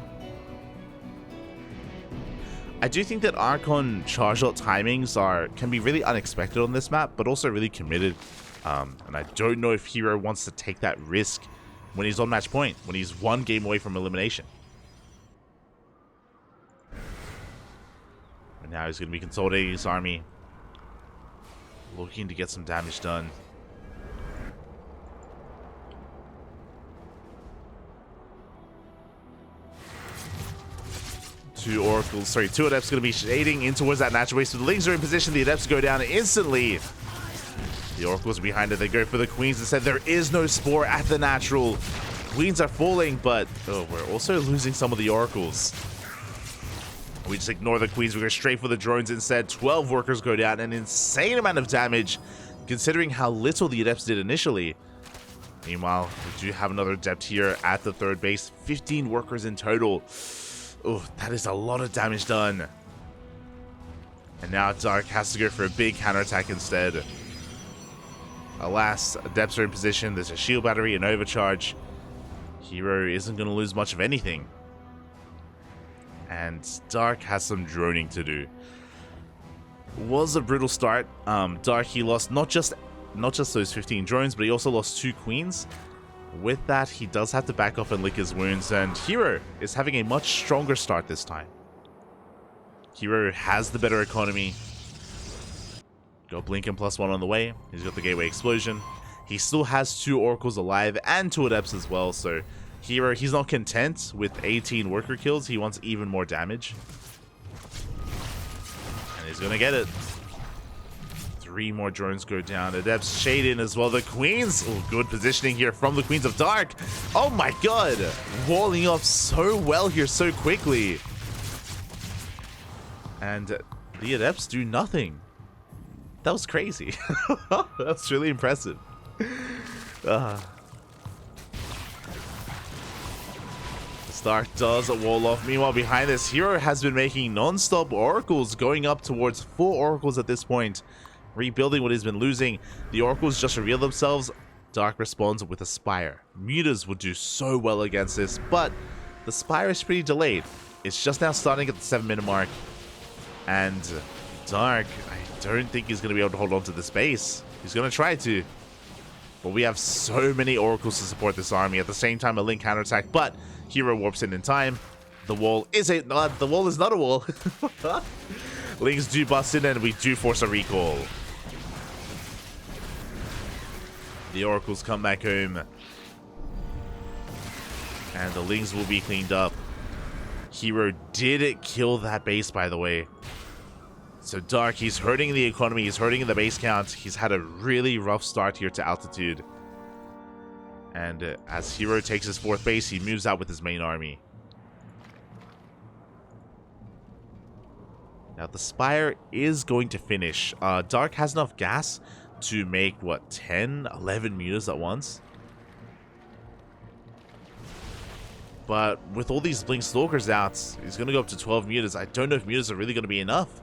A: I do think that Archon charge out timings can be really unexpected on this map, but also really committed. And I don't know if herO wants to take that risk when he's on match point, when he's 1 game away from elimination. And now he's going to be consolidating his army, looking to get some damage done. Two Adepts going to be shading in towards that natural base. So the Lings are in position. The Adepts go down instantly. The Oracles are behind it. They go for the Queens. Instead, there is no Spore at the natural. Queens are falling, but we're also losing some of the Oracles. We just ignore the Queens. We go straight for the drones instead. 12 workers go down. An insane amount of damage, considering how little the Adepts did initially. Meanwhile, we do have another Adept here at the 3rd base. 15 workers in total. Oh, that is a lot of damage done. And now Dark has to go for a big counterattack instead. Alas, Adepts are in position. There's a shield battery, an overcharge. herO isn't going to lose much of anything. And Dark has some droning to do. Was a brutal start. Dark, he lost not just those 15 drones, but he also lost 2 Queens. With that, he does have to back off and lick his wounds, and herO is having a much stronger start this time. herO has the better economy. Got Blinken +1 on the way. He's got the Gateway Explosion. He still has 2 Oracles alive and 2 Adepts as well, so herO, he's not content with 18 worker kills. He wants even more damage. And he's gonna get it. 3 more drones go down. Adepts shade in as well. The Queens. Oh, good positioning here from the Queens of Dark. Oh my god. Walling up so well here so quickly. And the Adepts do nothing. That was crazy. That's really impressive. Stark does a wall off. Meanwhile, behind this, herO has been making non-stop oracles, going up towards 4 oracles at this point, rebuilding what he's been losing. The oracles just reveal themselves. Dark responds with a Spire. Mutas would do so well against this, but the Spire is pretty delayed. It's just now starting at the 7-minute mark, and Dark, I don't think he's going to be able to hold on to this base. He's going to try to, but we have so many oracles to support this army. At the same time, a Link counterattack, but herO warps in time. The wall is the wall is not a wall. Links do bust in, and we do force a recall. The oracles come back home, and the Lings will be cleaned up. herO did kill that base, by the way. So Dark, he's hurting the economy, he's hurting the base count. He's had a really rough start here to altitude. And as herO takes his 4th base, he moves out with his main army. Now the Spire is going to finish. Dark has enough gas to make, what, 10, 11 mutas at once? But with all these Blink Stalkers out, he's going to go up to 12 mutas. I don't know if mutas are really going to be enough.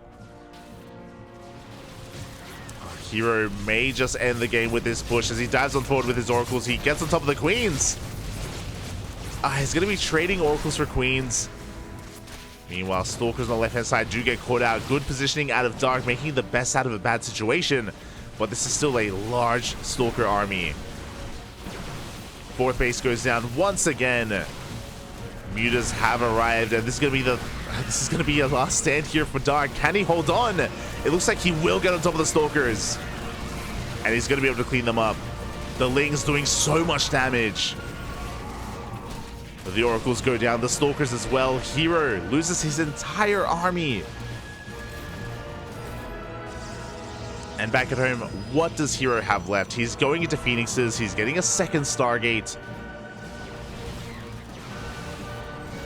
A: herO may just end the game with this push as he dives on forward with his oracles. He gets on top of the Queens. He's going to be trading oracles for Queens. Meanwhile, Stalkers on the left-hand side do get caught out. Good positioning out of Dark, making the best out of a bad situation. But this is still a large Stalker army. 4th base goes down once again. Mutas have arrived, and this is gonna be a last stand here for Dark. Can he hold on? It looks like he will get on top of the Stalkers, and he's gonna be able to clean them up. The Lings doing so much damage. The oracles go down, the Stalkers as well. herO loses his entire army. And back at home, what does herO have left? He's going into Phoenixes. He's getting a 2nd Stargate.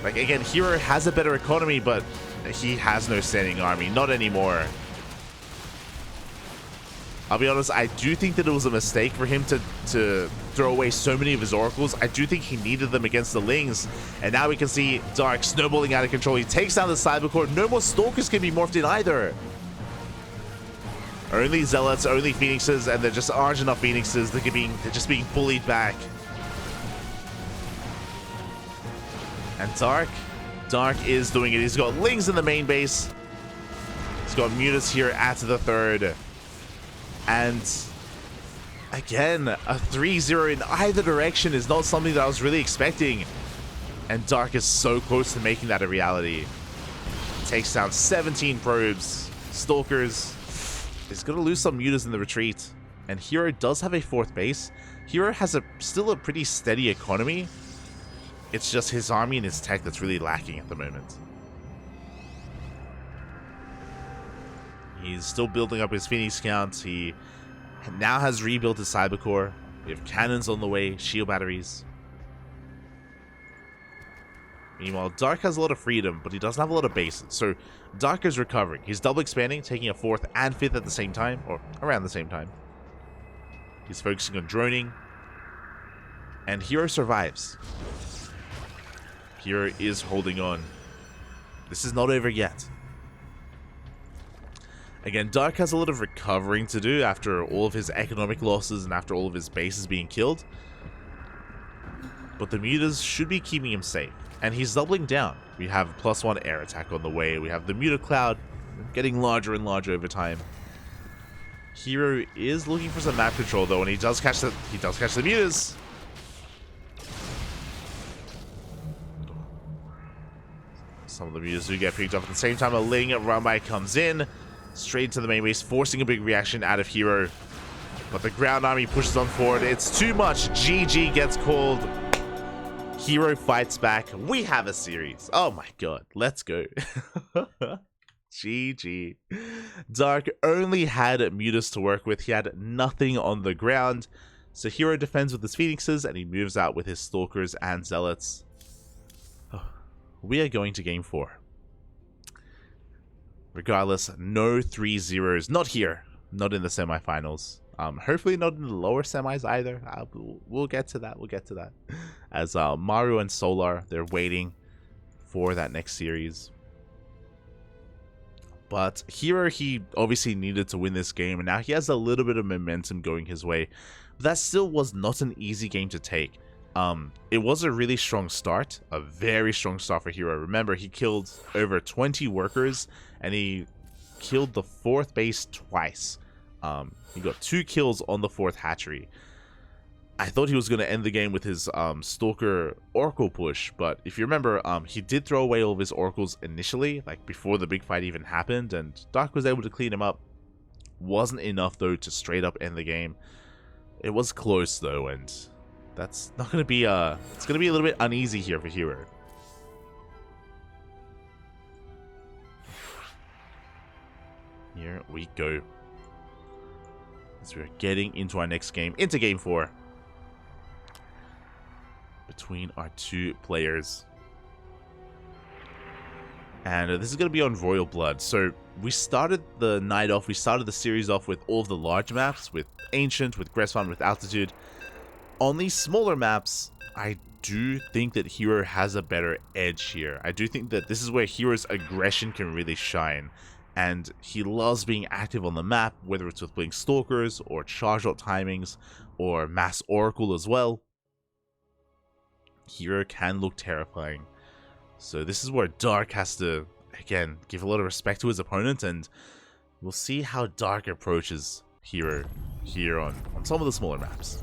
A: Like, again, herO has a better economy, but he has no standing army. Not anymore. I'll be honest, I do think that it was a mistake for him to throw away so many of his oracles. I do think he needed them against the Lings. And now we can see Dark snowballing out of control. He takes down the Cybercore. No more Stalkers can be morphed in either. Only Zealots, only Phoenixes, and there just aren't enough Phoenixes. They're just being bullied back. And Dark is doing it. He's got Lings in the main base. He's got Mutas here at the 3rd. And again, a 3-0 in either direction is not something that I was really expecting. And Dark is so close to making that a reality. Takes down 17 probes. Stalkers. He's going to lose some mutas in the retreat. And herO does have a 4th base. herO has still a pretty steady economy. It's just his army and his tech that's really lacking at the moment. He's still building up his Phoenix count. He now has rebuilt his Cybercore. We have cannons on the way, shield batteries. Meanwhile, Dark has a lot of freedom, but he doesn't have a lot of bases. So Dark is recovering. He's double expanding, taking a 4th and 5th at the same time, or around the same time. He's focusing on droning. And herO survives. herO is holding on. This is not over yet. Again, Dark has a lot of recovering to do after all of his economic losses and after all of his bases being killed. But the mutas should be keeping him safe. And he's doubling down. We have +1 air attack on the way. We have the muta cloud getting larger and larger over time. herO is looking for some map control though, and he does catch the mutas. Some of the mutas do get picked up at the same time. A Ling run by comes in. Straight to the main base, forcing a big reaction out of herO. But the ground army pushes on forward. It's too much. GG gets called. herO fights back. We have a series. Oh my god. Let's go. GG. Dark only had Mutas to work with. He had nothing on the ground. So herO defends with his Phoenixes and he moves out with his Stalkers and Zealots. Oh, we are going to game 4. Regardless, no 3-0s. Not here. Not in the semifinals. Hopefully not in the lower semis either. We'll get to that. We'll get to that. As Maru and Solar, they're waiting for that next series. But herO, he obviously needed to win this game, and now he has a little bit of momentum going his way. But that still was not an easy game to take. It was a really strong start, a very strong start for herO. Remember, he killed over 20 workers, and he killed the 4th base twice. He got 2 kills on the 4th hatchery. I thought he was going to end the game with his Stalker Oracle push, but if you remember, he did throw away all of his Oracles initially, like before the big fight even happened, and Dark was able to clean him up. Wasn't enough though to straight up end the game. It was close though, and that's not going to be it's going to be a little bit uneasy here for herO. Here we go. As we're getting into our next game, into game 4. Between our 2 players. And this is going to be on Royal Blood. So we started the night off, we started the series off with all of the large maps, with Ancient, with Gressfan, with Altitude. On these smaller maps, I do think that herO has a better edge here. I do think that this is where herO's aggression can really shine. And he loves being active on the map, whether it's with playing Stalkers, or charge out timings, or Mass Oracle as well. herO can look terrifying. So this is where Dark has to, again, give a lot of respect to his opponent, and we'll see how Dark approaches herO here on some of the smaller maps.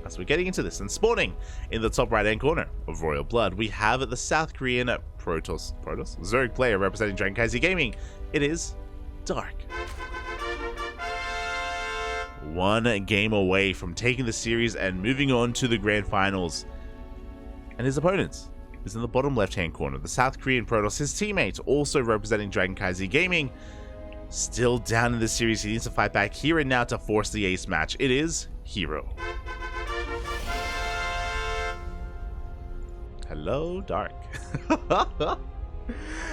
A: As we're getting into this, and spawning in the top right hand corner of Royal Blood, we have the South Korean Zerg player representing KSL Gaming. It is Dark. 1 game away from taking the series and moving on to the grand finals. And his opponent is in the bottom left hand corner, the South Korean Protoss. His teammate, also representing KSL Gaming, still down in the series. He needs to fight back here and now to force the ace match. It is herO. Hello, Dark.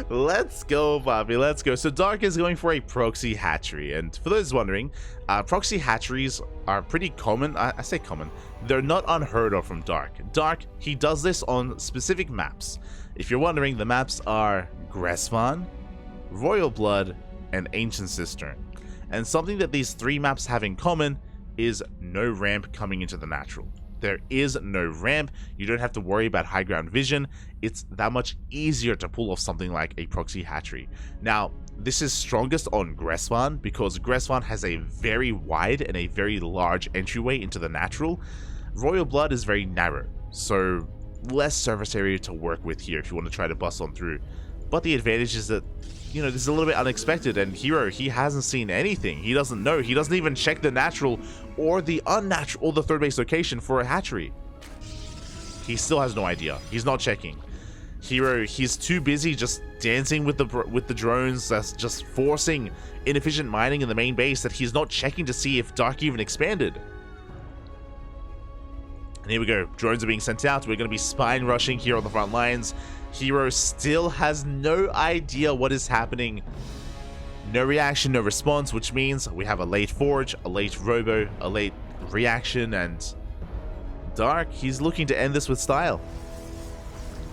A: Let's go, Bobby. Let's go. So Dark is going for a proxy hatchery, and for those wondering, proxy hatcheries are pretty common. I say common. They're not unheard of from Dark. Dark, he does this on specific maps. If you're wondering, the maps are Gressfan, Royal Blood, and Ancient Cistern. And something that these 3 maps have in common is no ramp coming into the natural. There is no ramp. You don't have to worry about high ground vision. It's that much easier to pull off something like a proxy hatchery. Now, this is strongest on Gressfan because Gressfan has a very wide and a very large entryway into the natural. Royal Blood is very narrow, so less surface area to work with here if you want to try to bust on through. But the advantage is that, you know, this is a little bit unexpected, and herO, he hasn't seen anything. He doesn't know. He doesn't even check the natural or the unnatural or the 3rd base location for a hatchery. He still has no idea. He's not checking. herO, he's too busy just dancing with the drones, that's just forcing inefficient mining in the main base, that he's not checking to see if Dark even expanded. And here we go. Drones are being sent out. We're going to be spine rushing here on the front lines. herO still has no idea what is happening. No reaction, no response, which means we have a late Forge, a late Robo, a late reaction, and Dark, he's looking to end this with style.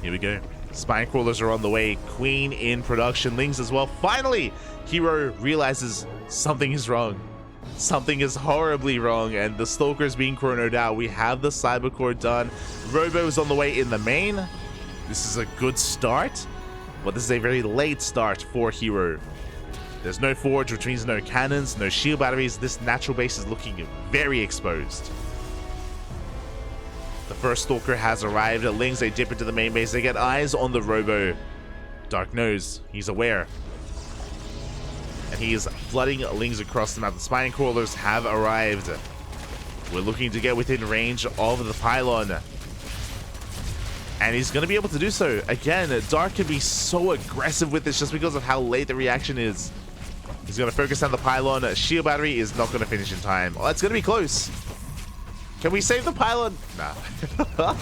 A: Here we go. Spine crawlers are on the way. Queen in production. Lings as well. Finally, herO realizes something is wrong. Something is horribly wrong, and the Stalker's being chronoed out. We have the Cybercore done. Robo is on the way in the main. This is a good start, but this is a very late start for herO. There's no Forge, which means no cannons, no shield batteries. This natural base is looking very exposed. The first Stalker has arrived. Lings, they dip into the main base. They get eyes on the Robo. Dark knows. He's aware. And he is flooding Lings across the map. The Spine Crawlers have arrived. We're looking to get within range of the pylon. And he's going to be able to do so. Again, Dark can be so aggressive with this just because of how late the reaction is. He's going to focus on the pylon. Shield battery is not going to finish in time. Oh, it's going to be close. Can we save the pylon? Nah.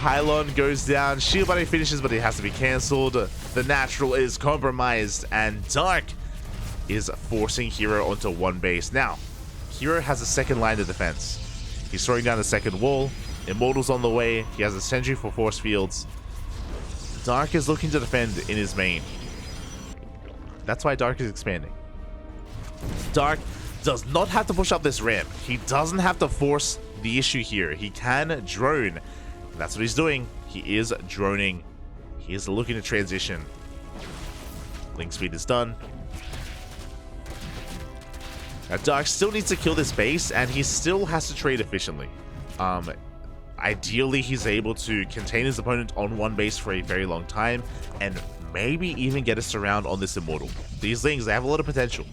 A: Pylon goes down. Shield battery finishes, but it has to be cancelled. The natural is compromised. And Dark is forcing herO onto one base. Now, herO has a second line of defense. He's throwing down the second wall. Immortal's on the way. He has a sentry for force fields. Dark is looking to defend in his main. That's why Dark is expanding. Dark does not have to push up this ramp. He doesn't have to force the issue here. He can drone. That's what he's doing. He is droning. He is looking to transition. Link speed is done. Now Dark still needs to kill this base, and he still has to trade efficiently. Ideally, he's able to contain his opponent on one base for a very long time, and maybe even get a surround on this Immortal. These Lings, they have a lot of potential.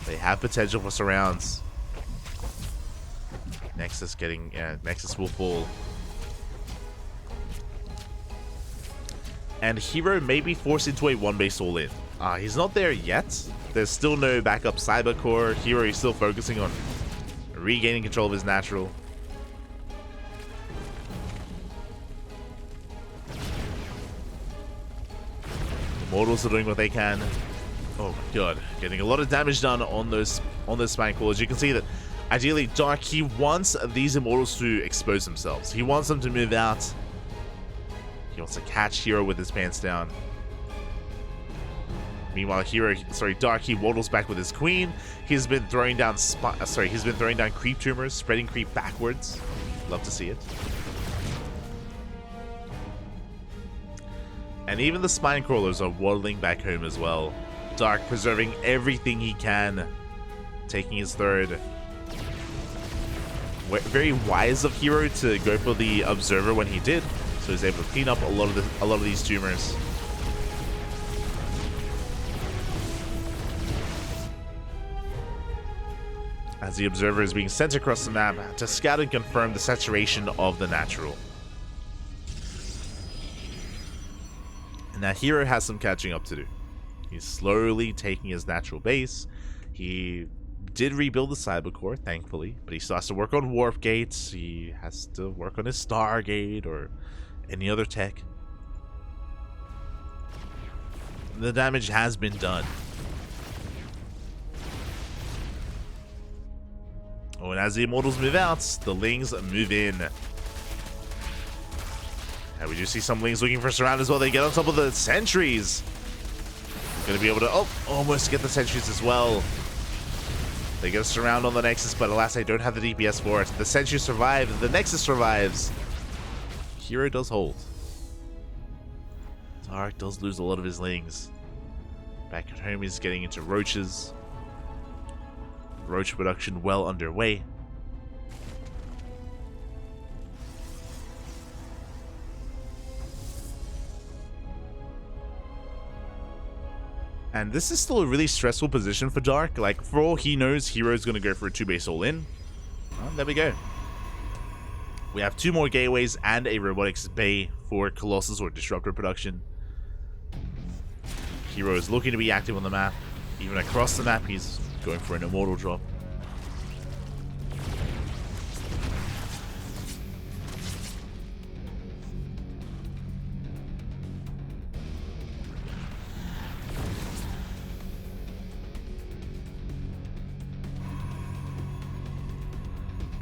A: They have potential for surrounds. Nexus getting... yeah, Nexus will fall. And herO may be forced into a one base all-in. He's not there yet. There's still no backup cyber core. herO is still focusing on regaining control of his natural. Immortals are doing what they can. Oh my god, getting a lot of damage done on those spine claws. You can see that ideally Dark, he wants these Immortals to expose themselves. He wants them to move out. He wants to catch herO with his pants down. Meanwhile, Dark, he waddles back with his queen. He's been throwing down creep tumors, spreading creep backwards. Love to see it. And even the spine crawlers are waddling back home as well. Dark preserving everything he can, taking his third. Very wise of herO to go for the observer when he did, so he's able to clean up a lot of these tumors. As the observer is being sent across the map to scout and confirm the saturation of the natural. Now herO has some catching up to do. He's slowly taking his natural base. He did rebuild the cyber core, thankfully, but he still has to work on warp gates. He has to work on his Stargate or any other tech. The damage has been done. Oh, and as the Immortals move out, the Lings move in. And we do see some Lings looking for surround as well. They get on top of the sentries. Gonna be able to, almost get the sentries as well. They get a surround on the Nexus, but alas, they don't have the DPS for it. The sentries survive, the Nexus survives. herO does hold. Dark does lose a lot of his Lings. Back at home, he's getting into roaches. Roach production well underway. And this is still a really stressful position for Dark. Like, for all he knows, herO's going to go for a 2-base all-in. Well, there we go. We have 2 more gateways and a robotics bay for Colossus or Disruptor production. herO is looking to be active on the map. Even across the map, he's going for an Immortal drop.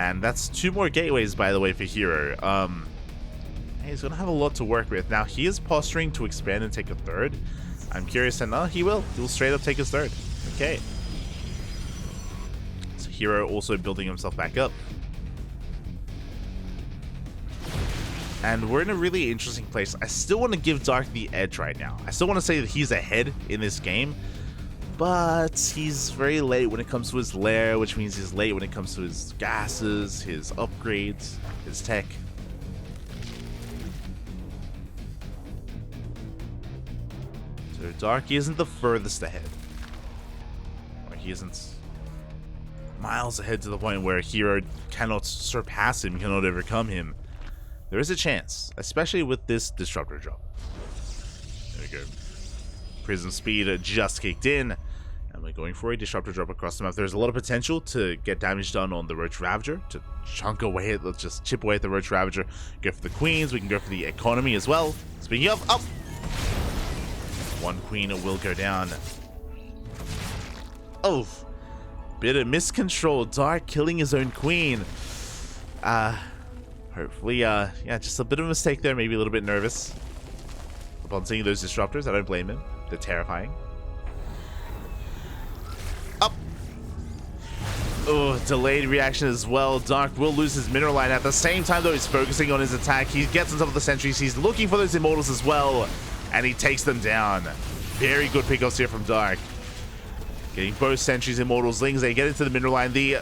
A: And that's 2 more gateways, by the way, for herO. He's going to have a lot to work with. Now, he is posturing to expand and take a 3rd. I'm curious, and no, he will. He'll straight up take his 3rd. Okay. So herO also building himself back up. And we're in a really interesting place. I still want to give Dark the edge right now. I still want to say that he's ahead in this game. But he's very late when it comes to his lair, which means he's late when it comes to his gases, his upgrades, his tech. So Dark isn't the furthest ahead. Or he isn't miles ahead to the point where herO cannot surpass him, cannot overcome him. There is a chance, especially with this disruptor drop. There we go. Prism speed just kicked in, and we're going for a disruptor drop across the map. There's a lot of potential to get damage done on the Roach Ravager, to chunk away at, let's just chip away at the Roach Ravager. Go for the queens, we can go for the economy as well. Speaking of, up! One queen will go down. Oh, bit of miscontrol. Dark killing his own queen. Hopefully, yeah, just a bit of a mistake there. Maybe a little bit nervous upon seeing those disruptors. I don't blame him. They're terrifying. Up. Oh, delayed reaction as well. Dark will lose his mineral line. At the same time, though, he's focusing on his attack. He gets on top of the sentries. He's looking for those immortals as well, and he takes them down. Very good pickups here from Dark. Getting both sentries, immortals, lings. They get into the mineral line. The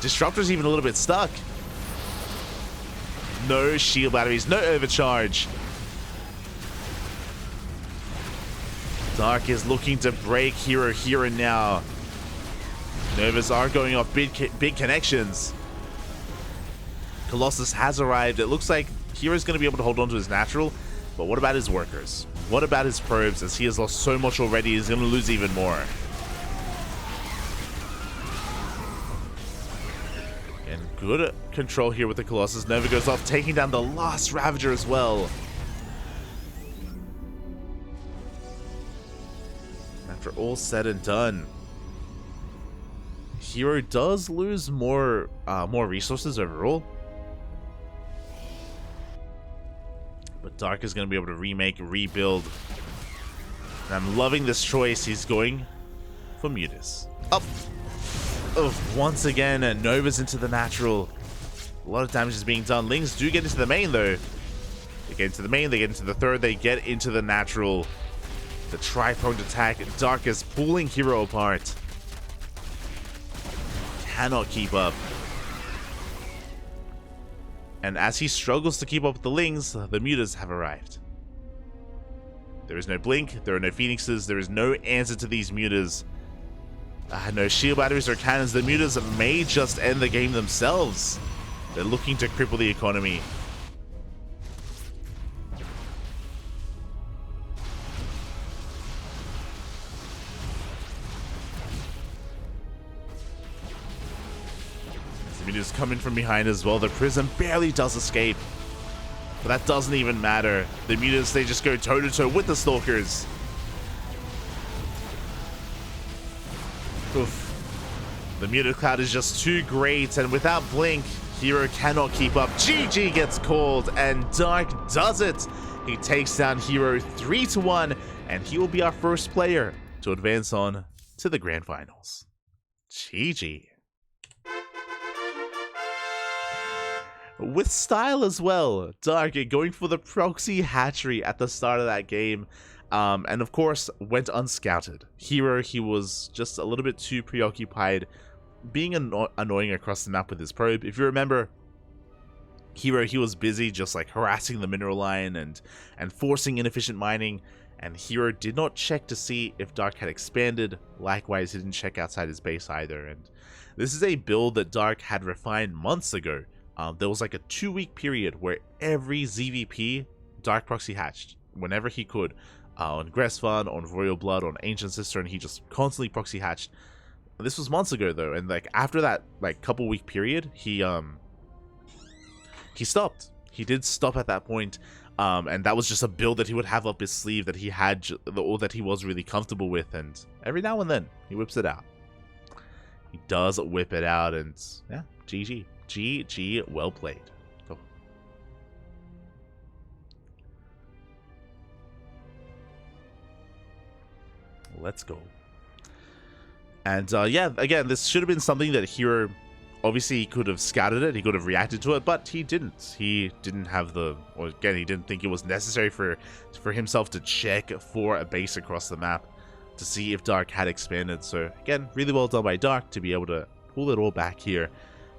A: disruptor's even a little bit stuck. No shield batteries, no overcharge. Dark is looking to break herO here and now. Novas are going off big connections. Colossus has arrived. It looks like hero's going to be able to hold on to his natural, but what about his workers? What about his probes? As he has lost so much already, he's going to lose even more. And good control here with the Colossus. Nova goes off, taking down the last Ravager as well. After all said and done, herO does lose more resources overall. But Dark is going to be able to remake, rebuild. And I'm loving this choice. He's going for Mutus. Up! Oh, once again, Nova's into the natural. A lot of damage is being done. Lings do get into the main, though. They get into the main, they get into the third, they get into the natural. The tri-pronged attack. Dark is pulling herO apart. Cannot keep up. And as he struggles to keep up with the Lings, the Mutas have arrived. There is no Blink, there are no Phoenixes, there is no answer to these Mutas. No shield batteries or cannons. The Mutas may just end the game themselves. They're looking to cripple the economy. The Mutas come in from behind as well. The Prism barely does escape. But that doesn't even matter. The Mutas, they just go toe-to-toe with the Stalkers. Oof. The Muta Cloud is just too great, and without Blink, herO cannot keep up. GG gets called, and Dark does it. He takes down herO 3-1, and he will be our first player to advance on to the Grand Finals. GG. With style as well, Dark going for the proxy hatchery at the start of that game. And of course, went unscouted. herO, he was just a little bit too preoccupied being annoying across the map with his probe. If you remember, herO, he was busy just like harassing the mineral line and forcing inefficient mining. And herO did not check to see if Dark had expanded. Likewise, he didn't check outside his base either. And this is a build that Dark had refined months ago. There was like a 2-week period where every ZVP Dark proxy hatched whenever he could. On Gressfun, on Royal Blood, on Ancient Sister, and he just constantly proxy hatched. This was months ago though, and like after that like couple week period, he stopped. He did stop at that point, and that was just a build that he would have up his sleeve that he had, or that he was really comfortable with, and every now and then he whips it out. He does whip it out, and yeah, GG, well played. Let's go. And yeah, again, this should have been something that herO, obviously he could have scouted it, he could have reacted to it, but he didn't. He didn't have the, or again, he didn't think it was necessary for himself to check for a base across the map to see if Dark had expanded. So again, really well done by Dark to be able to pull it all back here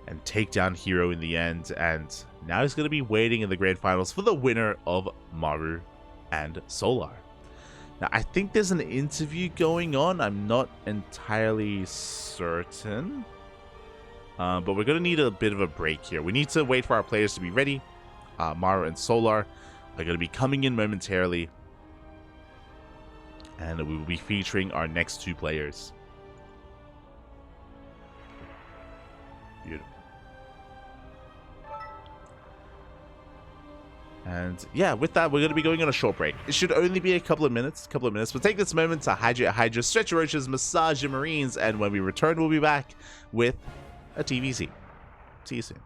A: and take down herO in the end. And now he's going to be waiting in the Grand Finals for the winner of Maru and Solar. Now, I think there's an interview going on. I'm not entirely certain. But we're going to need a bit of a break here. We need to wait for our players to be ready. Mara and Solar are going to be coming in momentarily. And we will be featuring our next two players. Beautiful. And yeah, with that, we're going to be going on a short break. It should only be a couple of minutes. But take this moment to hydrate, stretch your roaches, massage your marines, and when we return, we'll be back with a TVZ. See you soon.